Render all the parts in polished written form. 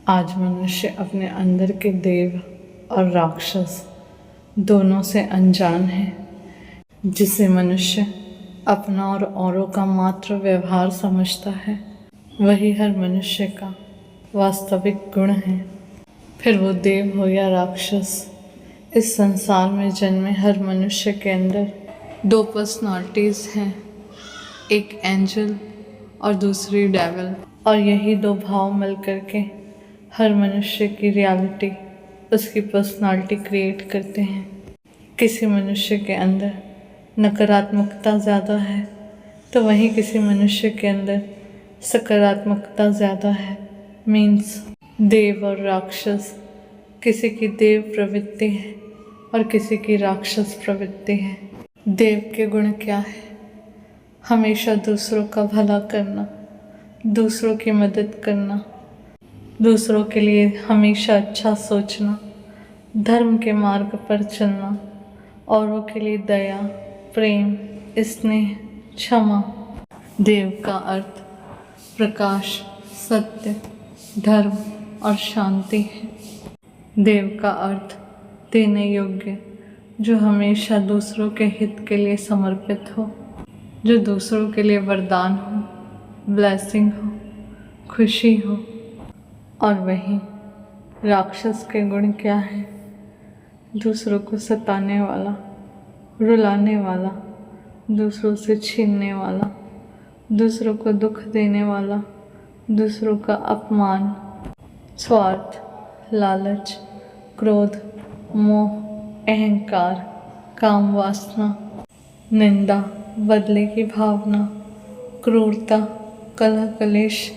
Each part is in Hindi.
आज मनुष्य अपने अंदर के देव और राक्षस दोनों से अनजान है। जिसे मनुष्य अपना और औरों का मात्र व्यवहार समझता है, वही हर मनुष्य का वास्तविक गुण है। फिर वो देव हो या राक्षस, इस संसार में जन्मे हर मनुष्य के अंदर दो पर्सनालिटीज़ हैं, एक एंजल और दूसरी डेविल। और यही दो भाव मिलकर के हर मनुष्य की रियलिटी, उसकी पर्सनालिटी क्रिएट करते हैं। किसी मनुष्य के अंदर नकारात्मकता ज़्यादा है तो वहीं किसी मनुष्य के अंदर सकारात्मकता ज़्यादा है। मीन्स देव और राक्षस, किसी की देव प्रवृत्ति है और किसी की राक्षस प्रवृत्ति है। देव के गुण क्या है? हमेशा दूसरों का भला करना, दूसरों की मदद करना, दूसरों के लिए हमेशा अच्छा सोचना, धर्म के मार्ग पर चलना, औरों के लिए दया, प्रेम, स्नेह, क्षमा। देव का अर्थ प्रकाश, सत्य, धर्म और शांति है। देव का अर्थ देने योग्य, जो हमेशा दूसरों के हित के लिए समर्पित हो, जो दूसरों के लिए वरदान हो, ब्लेसिंग हो, खुशी हो। और वहीं राक्षस के गुण क्या है? दूसरों को सताने वाला, रुलाने वाला, दूसरों से छीनने वाला, दूसरों को दुख देने वाला, दूसरों का अपमान, स्वार्थ, लालच, क्रोध, मोह, अहंकार, काम वासना, निंदा, बदले की भावना, क्रूरता, कलह कलेश,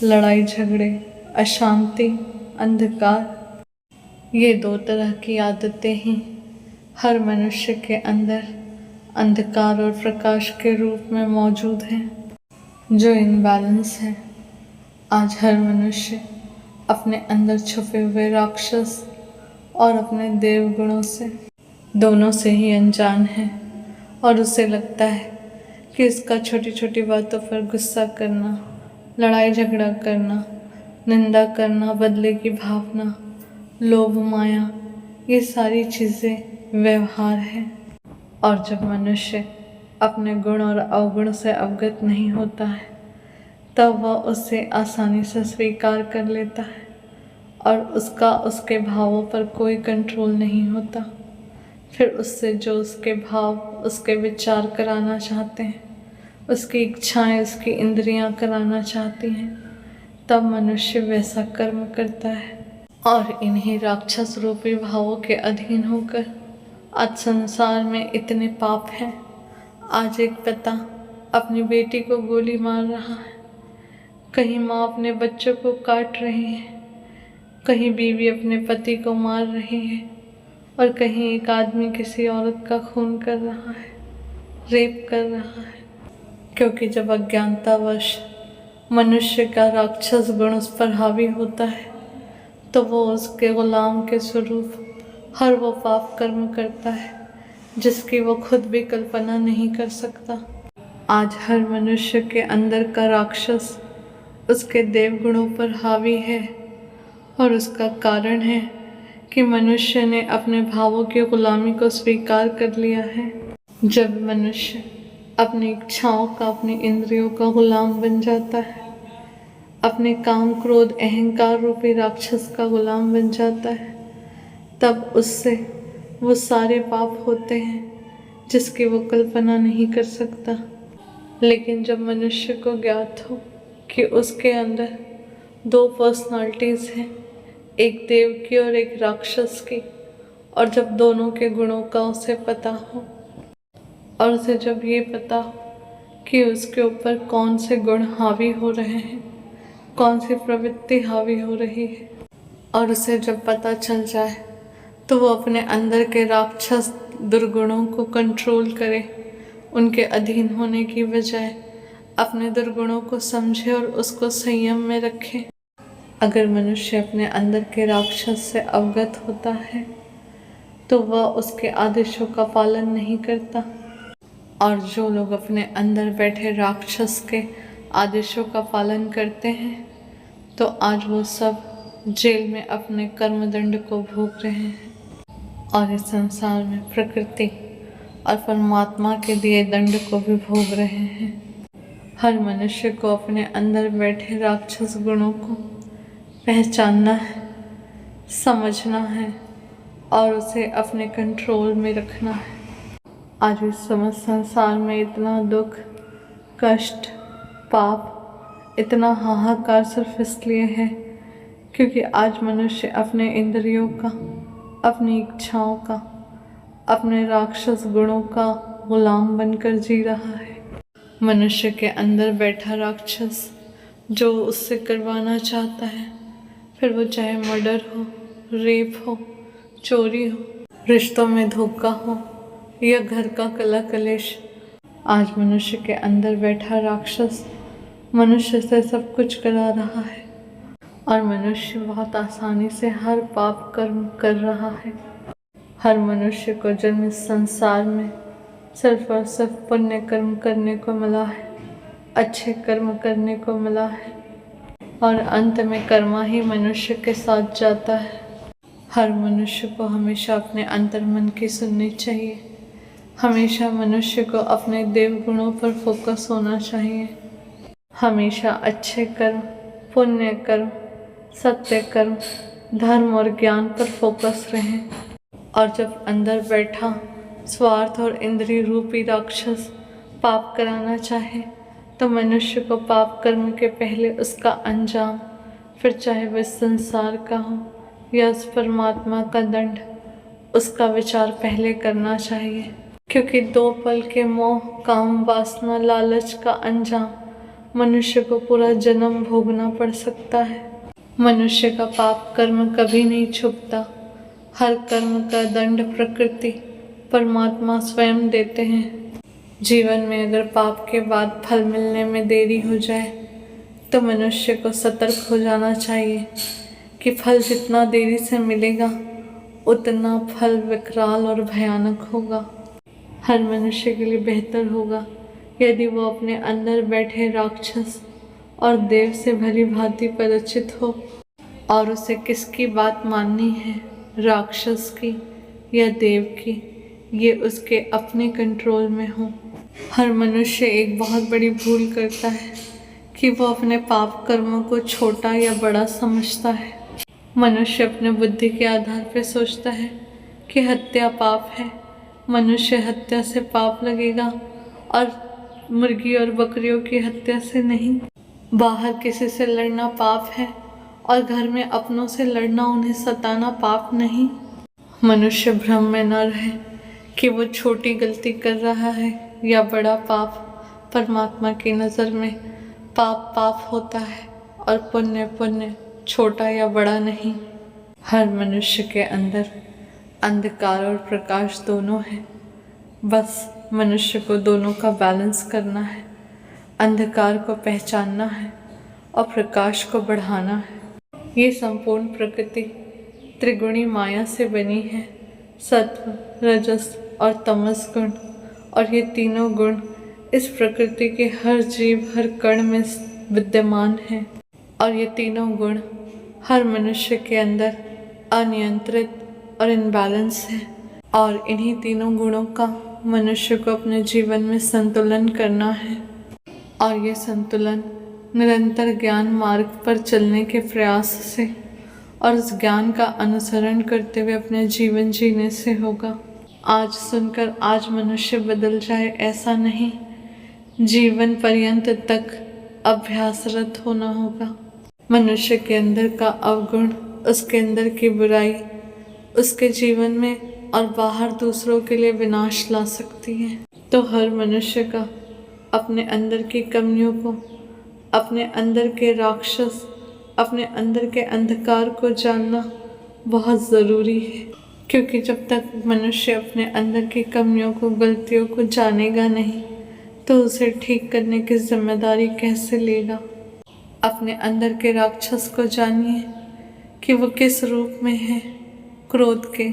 लड़ाई झगड़े, अशांति, अंधकार। ये दो तरह की आदतें ही हर मनुष्य के अंदर अंधकार और प्रकाश के रूप में मौजूद हैं, जो इनबैलेंस है। आज हर मनुष्य अपने अंदर छुपे हुए राक्षस और अपने देव गुणों से, दोनों से ही अनजान है। और उसे लगता है कि इसका छोटी छोटी बातों पर गुस्सा करना, लड़ाई झगड़ा करना, निंदा करना, बदले की भावना, लोभ, माया, ये सारी चीज़ें व्यवहार है। और जब मनुष्य अपने गुण और अवगुण से अवगत नहीं होता है, तब वह उसे आसानी से स्वीकार कर लेता है और उसके भावों पर कोई कंट्रोल नहीं होता। फिर उससे जो उसके भाव, उसके विचार कराना चाहते हैं, उसकी इच्छाएं, उसकी इंद्रियां कराना चाहती हैं, तब मनुष्य वैसा कर्म करता है। और इन्हीं राक्षस रूपी भावों के अधीन होकर आज संसार में इतने पाप हैं। आज एक पिता अपनी बेटी को गोली मार रहा है, कहीं माँ अपने बच्चों को काट रही है, कहीं बीवी अपने पति को मार रही है, और कहीं एक आदमी किसी औरत का खून कर रहा है, रेप कर रहा है। क्योंकि जब अज्ञानतावश मनुष्य का राक्षस गुण उस पर हावी होता है, तो वो उसके गुलाम के स्वरूप हर वो पाप कर्म करता है जिसकी वो खुद भी कल्पना नहीं कर सकता। आज हर मनुष्य के अंदर का राक्षस उसके देव गुणों पर हावी है, और उसका कारण है कि मनुष्य ने अपने भावों की गुलामी को स्वीकार कर लिया है। जब मनुष्य अपनी इच्छाओं का, अपनी इंद्रियों का गुलाम बन जाता है, अपने काम, क्रोध, अहंकार रूपी राक्षस का गुलाम बन जाता है, तब उससे वो सारे पाप होते हैं जिसकी वो कल्पना नहीं कर सकता। लेकिन जब मनुष्य को ज्ञात हो कि उसके अंदर दो पर्सनालिटीज़ हैं, एक देव की और एक राक्षस की, और जब दोनों के गुणों का उसे पता हो, और उसे जब ये पता हो कि उसके ऊपर कौन से गुण हावी हो रहे हैं, कौन सी प्रवृत्ति हावी हो रही है, और उसे जब पता चल जाए, तो वो अपने अंदर के राक्षस दुर्गुणों को कंट्रोल करे, उनके अधीन होने की बजाय अपने दुर्गुणों को समझे और उसको संयम में रखे। अगर मनुष्य अपने अंदर के राक्षस से अवगत होता है, तो वह उसके आदेशों का पालन नहीं करता। और जो लोग अपने अंदर बैठे राक्षस के आदेशों का पालन करते हैं, तो आज वो सब जेल में अपने कर्मदंड को भोग रहे हैं और इस संसार में प्रकृति और परमात्मा के दिए दंड को भी भोग रहे हैं। हर मनुष्य को अपने अंदर बैठे राक्षस गुणों को पहचानना है, समझना है और उसे अपने कंट्रोल में रखना है। आज इस समस्त संसार में इतना दुख, कष्ट, पाप, इतना हाहाकार सिर्फ इसलिए है क्योंकि आज मनुष्य अपने इंद्रियों का, अपनी इच्छाओं का, अपने राक्षस गुणों का गुलाम बनकर जी रहा है। मनुष्य के अंदर बैठा राक्षस जो उससे करवाना चाहता है, फिर वो चाहे मर्डर हो, रेप हो, चोरी हो, रिश्तों में धोखा हो या घर का कला कलेश, आज मनुष्य के अंदर बैठा राक्षस मनुष्य से सब कुछ करा रहा है और मनुष्य बहुत आसानी से हर पाप कर्म कर रहा है। हर मनुष्य को जन्म इस संसार में सिर्फ और सिर्फ पुण्य कर्म करने को मिला है, अच्छे कर्म करने को मिला है और अंत में कर्मा ही मनुष्य के साथ जाता है। हर मनुष्य को हमेशा अपने अंतर्मन की सुननी चाहिए। हमेशा मनुष्य को अपने देव गुणों पर फोकस होना चाहिए। हमेशा अच्छे कर्म, पुण्य कर्म, सत्य कर्म, धर्म और ज्ञान पर फोकस रहें। और जब अंदर बैठा स्वार्थ और इंद्रिय रूपी राक्षस पाप कराना चाहे तो मनुष्य को पाप कर्म के पहले उसका अंजाम, फिर चाहे वह संसार का हो या उस परमात्मा का दंड, उसका विचार पहले करना चाहिए। क्योंकि 2 पल के मोह, काम, वासना, लालच का अंजाम मनुष्य को पूरा जन्म भोगना पड़ सकता है। मनुष्य का पाप कर्म कभी नहीं छुपता। हर कर्म का दंड प्रकृति, परमात्मा स्वयं देते हैं। जीवन में अगर पाप के बाद फल मिलने में देरी हो जाए तो मनुष्य को सतर्क हो जाना चाहिए कि फल जितना देरी से मिलेगा उतना फल विकराल और भयानक होगा। हर मनुष्य के लिए बेहतर होगा यदि वो अपने अंदर बैठे राक्षस और देव से भली भांति परिचित हो और उसे किसकी बात माननी है, राक्षस की या देव की, ये उसके अपने कंट्रोल में हो। हर मनुष्य एक बहुत बड़ी भूल करता है कि वो अपने पाप कर्मों को छोटा या बड़ा समझता है। मनुष्य अपने बुद्धि के आधार पर सोचता है कि हत्या पाप है, मनुष्य हत्या से पाप लगेगा और मुर्गी और बकरियों की हत्या से नहीं। बाहर किसी से लड़ना पाप है और घर में अपनों से लड़ना, उन्हें सताना पाप नहीं। मनुष्य भ्रम में न रहे कि वो छोटी गलती कर रहा है या बड़ा पाप। परमात्मा की नज़र में पाप पाप होता है और पुण्य पुण्य, छोटा या बड़ा नहीं। हर मनुष्य के अंदर अंधकार और प्रकाश दोनों हैं। बस मनुष्य को दोनों का बैलेंस करना है, अंधकार को पहचानना है और प्रकाश को बढ़ाना है। ये संपूर्ण प्रकृति त्रिगुणी माया से बनी है, सत्व, रजस और तमस गुण, और ये तीनों गुण इस प्रकृति के हर जीव, हर कण में विद्यमान हैं। और ये तीनों गुण हर मनुष्य के अंदर अनियंत्रित और इनबैलेंस है और इन्हीं तीनों गुणों का मनुष्य को अपने जीवन में संतुलन करना है। और ये संतुलन निरंतर ज्ञान मार्ग पर चलने के प्रयास से और उस ज्ञान का अनुसरण करते हुए अपने जीवन जीने से होगा। आज सुनकर आज मनुष्य बदल जाए ऐसा नहीं, जीवन पर्यंत तक अभ्यासरत होना होगा। मनुष्य के अंदर का अवगुण, उसके अंदर की बुराई उसके जीवन में और बाहर दूसरों के लिए विनाश ला सकती है। तो हर मनुष्य का अपने अंदर की कमियों को, अपने अंदर के राक्षस, अपने अंदर के अंधकार को जानना बहुत ज़रूरी है। क्योंकि जब तक मनुष्य अपने अंदर की कमियों को, गलतियों को जानेगा नहीं तो उसे ठीक करने की जिम्मेदारी कैसे लेगा। अपने अंदर के राक्षस को जानिए कि वो किस रूप में है। क्रोध के,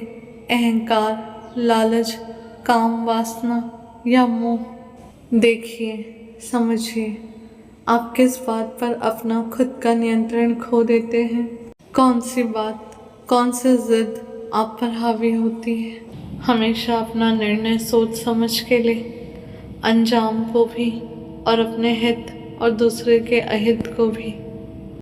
अहंकार, लालच, काम, वासना या मोह। देखिए, समझिए आप किस बात पर अपना खुद का नियंत्रण खो देते हैं। कौन सी बात, कौन सी जिद आप पर हावी होती है। हमेशा अपना निर्णय सोच समझ के ले, अंजाम को भी और अपने हित और दूसरे के अहित को भी।